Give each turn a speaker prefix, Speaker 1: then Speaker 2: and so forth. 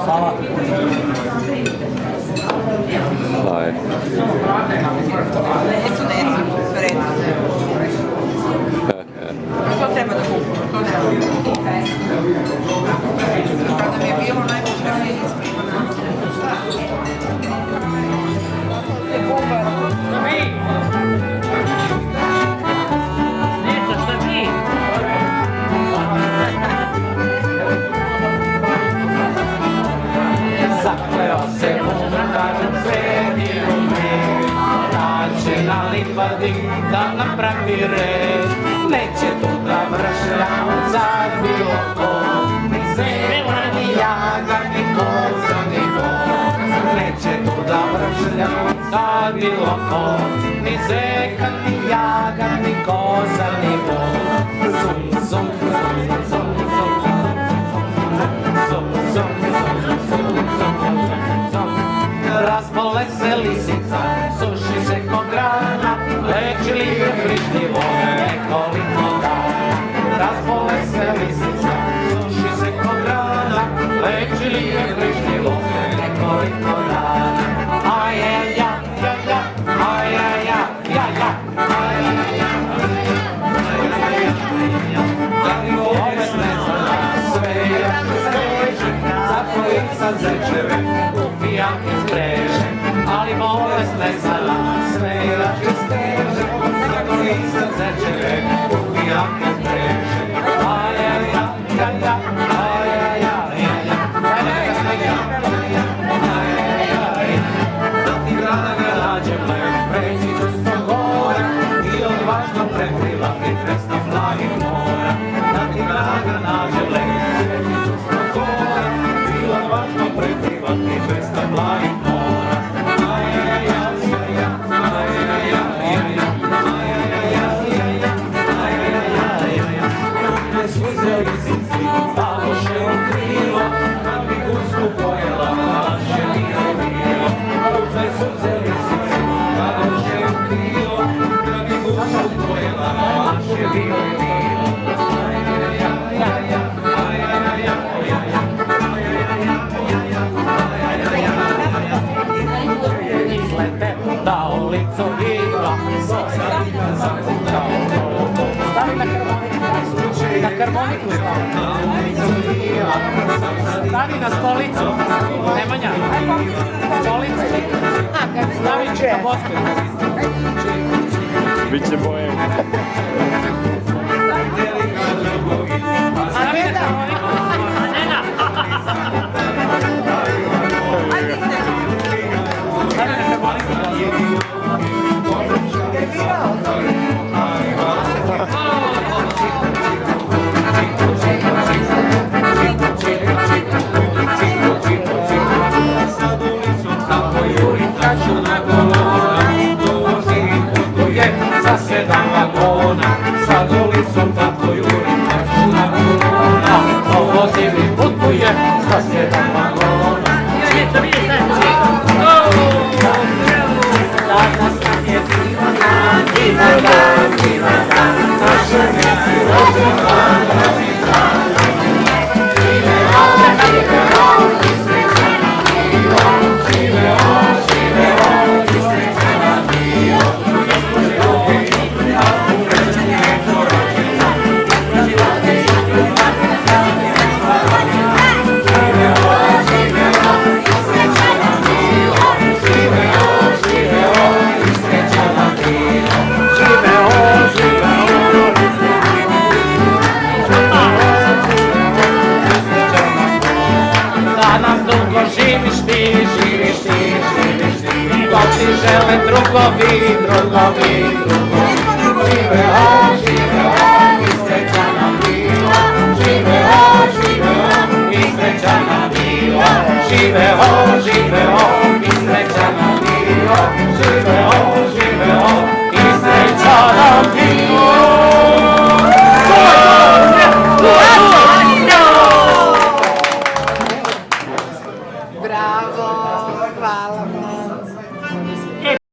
Speaker 1: Hvala.
Speaker 2: Daj.
Speaker 3: Neću, preći. To treba da kupu, to treba. Kada mi je bilo najpočetnije isprivano. Je bubar.
Speaker 1: Šta mi? Neca, šta mi?
Speaker 4: Zakleo se kažem sveti ume, da će na livadi da napravi red. Neće tu da vršlja on sad bilo ko, ni zebra, ni jaga, ni koza, ni voz. Neće tu da vršlja on sad bilo ko, ni zeka, ni jaga, ni koza, ni voz. Zum, zum, zum, zum, zum, zum, zum, zum. Razbole se lisica, suši se ko grana, leči li je prišljivo nekoliko dana. Razbole se lisica, suši se ko grana, leči li je prišljivo nekoliko dana. Ajaja, jaja, ajaja, jaja, ajaja, da mi bolest ne zna sve, ja ću steći, za kojih sad zečeve, pijanke spreže, ali bolest ne zna sve, ja ću steže, za kojih sad zečeve, pijanke spreže. Ajaja, jaja, ajaja, jaja, da ti grada ga nađem lep, preći ću 100 gora i odvažno preplivati presta plahih mora. Da ti grada ga nađem lep, preći ću 100 gora i odvažno preplivati presta plahih mora. Ajaja, jaja, ajaja, jaja, ajaja, jaja, ajaja, jaja. Krupne suze lisici, paloše u krilo, kad bi gusku pojela, naše nije bilo. Krupne suze lisici, paloše u krilo, kad bi gusku pojela, naše nije bilo. Ajaja, jaja, ajaja, jaja, izlete da ulicu igra, sosadina zakutao.
Speaker 1: Stavi na harmoniku. Na harmoniku stavi. Stavi na stolicu. Nemanja. Stolicu. Stavi na bosku.
Speaker 2: Biće boje.
Speaker 1: Stavi na harmoniku. Nena. Stavi na harmoniku.
Speaker 4: Sad ulicom tako juri, kaču na kolona, dovozi i putuje za 7 vagona. Sad ulicom tako juri, kaču na kolona, dovozi i putuje za 7 vagona.
Speaker 1: Vidite, vidite.
Speaker 4: Danas nam je divan dan, divan dan, divan dan, naša djeci rođendan, rođendan. Žive on, i srećan nam bio, žive on, i srećan nam bio. Ljubi i jako vrećan je to rođendan, živote i ljubav, zdravlje i rođendan. Žive on, i srećan nam bio, žive on, i srećan nam bio. Žive on, žive on, i da nam dugo živiš ti, živiš ti, živiš ti, to ti žele drugovi, drugovi, drugovi. Žive on, i srećan nam bilo, žive on, i srećan nam bilo, žive on, i srećan nam bilo, žive